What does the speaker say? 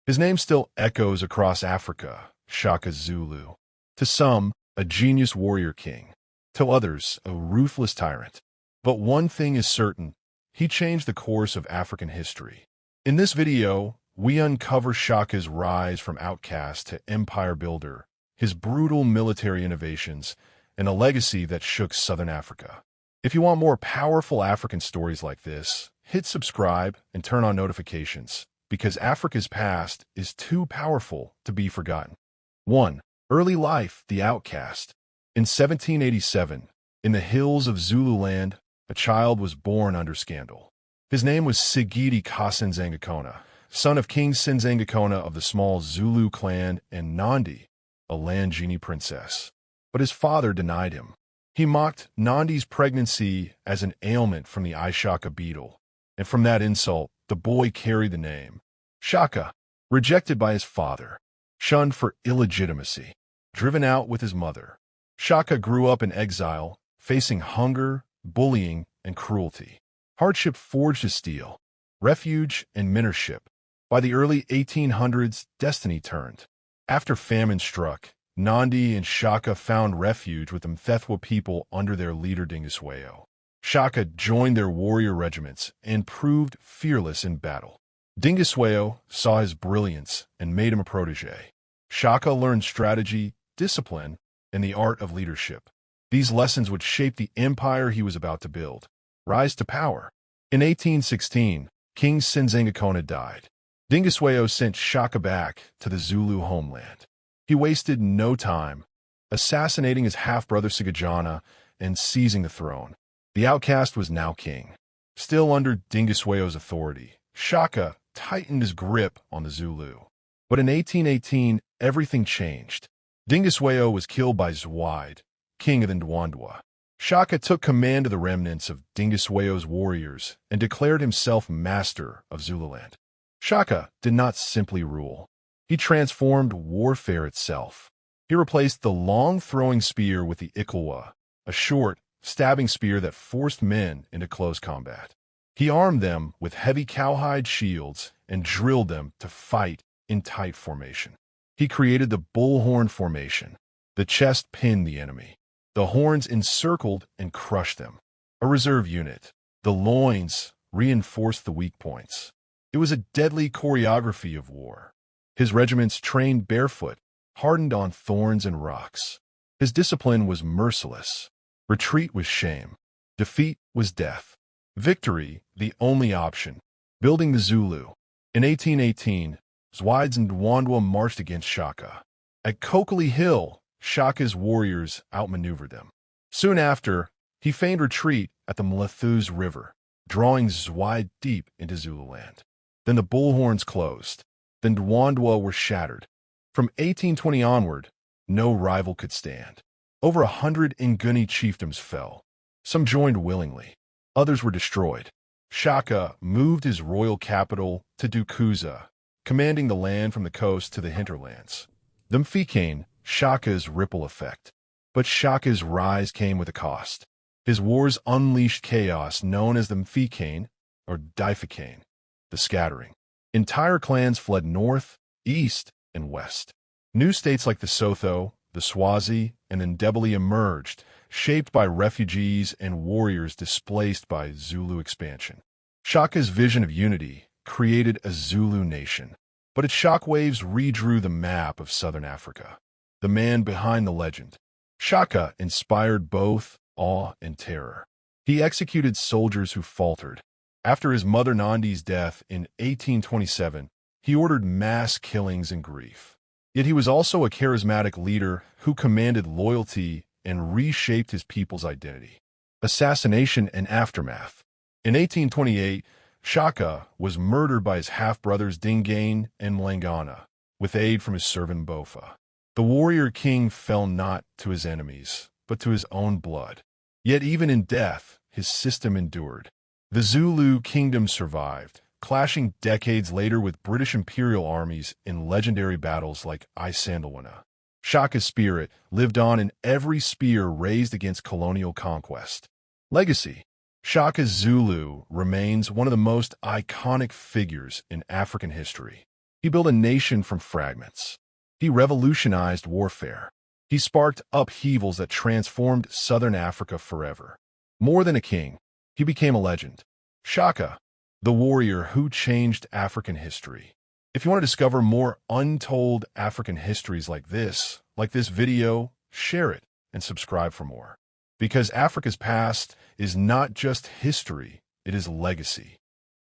His name still echoes across Africa, Shaka Zulu. To some, a genius warrior king. To others, a ruthless tyrant. But one thing is certain, he changed the course of African history. In this video, we uncover Shaka's rise from outcast to empire builder, his brutal military innovations, and a legacy that shook Southern Africa. If you want more powerful African stories like this, hit subscribe and turn on notifications, because Africa's past is too powerful to be forgotten. 1. Early life, the outcast. In 1787, in the hills of Zululand, a child was born under scandal. His name was Sigidi Kasenzangakona, son of King Senzangakona of the small Zulu clan and Nandi, a land genie princess. But his father denied him. He mocked Nandi's pregnancy as an ailment from the Ishaka beetle, and from that insult, the boy carried the name Shaka, rejected by his father, shunned for illegitimacy, driven out with his mother. Shaka grew up in exile, facing hunger, bullying, and cruelty. Hardship forged his steel, refuge and mentorship. By the early 1800s, destiny turned. After famine struck, Nandi and Shaka found refuge with the Mthethwa people under their leader Dingiswayo. Shaka joined their warrior regiments and proved fearless in battle. Dingiswayo saw his brilliance and made him a protege. Shaka learned strategy, discipline, and the art of leadership. These lessons would shape the empire he was about to build. Rise to power. In 1816, King Senzangakona died. Dingiswayo sent Shaka back to the Zulu homeland. He wasted no time, assassinating his half-brother Sigajana and seizing the throne. The outcast was now king. Still under Dingiswayo's authority, Shaka tightened his grip on the Zulu. But in 1818, everything changed. Dingiswayo was killed by Zwide, king of the Ndwandwe. Shaka took command of the remnants of Dingiswayo's warriors and declared himself master of Zululand. Shaka did not simply rule. He transformed warfare itself. He replaced the long throwing spear with the Ikalwa, a short, stabbing spear that forced men into close combat. He armed them with heavy cowhide shields and drilled them to fight in tight formation. He created the bullhorn formation. The chest pinned the enemy. The horns encircled and crushed them. A reserve unit. The loins reinforced the weak points. It was a deadly choreography of war. His regiments trained barefoot, hardened on thorns and rocks. His discipline was merciless. Retreat was shame. Defeat was death. Victory, the only option. Building the Zulu. In 1818, Zwides and Ndwandwe marched against Shaka. At Kokoli Hill, Shaka's warriors outmaneuvered them. Soon after, he feigned retreat at the Mlethus River, drawing Zwide deep into Zululand. Then the bullhorns closed. The Ndwandwe were shattered. From 1820 onward, no rival could stand. Over 100 Nguni chiefdoms fell. Some joined willingly. Others were destroyed. Shaka moved his royal capital to Dukuza, commanding the land from the coast to the hinterlands. The Mfikane, Shaka's ripple effect. But Shaka's rise came with a cost. His wars unleashed chaos known as the Mfikane, or Difakane, the scattering. Entire clans fled north, east, and west. New states like the Sotho, the Swazi, and Ndebele emerged, shaped by refugees and warriors displaced by Zulu expansion. Shaka's vision of unity created a Zulu nation, but its shockwaves redrew the map of southern Africa. The man behind the legend. Shaka inspired both awe and terror. He executed soldiers who faltered. After his mother Nandi's death in 1827, he ordered mass killings and grief. Yet he was also a charismatic leader who commanded loyalty and reshaped his people's identity. Assassination and aftermath. In 1828, Shaka was murdered by his half-brothers Dingane and Mlangana, with aid from his servant Bofa. The warrior king fell not to his enemies, but to his own blood. Yet even in death, his system endured. The Zulu kingdom survived, clashing decades later with British imperial armies in legendary battles like Isandlwana. Shaka's spirit lived on in every spear raised against colonial conquest. Legacy. Shaka Zulu remains one of the most iconic figures in African history. He built a nation from fragments. He revolutionized warfare. He sparked upheavals that transformed southern Africa forever. More than a king, he became a legend. Shaka, the warrior who changed African history. If you want to discover more untold African histories like this video, share it and subscribe for more. Because Africa's past is not just history, it is legacy.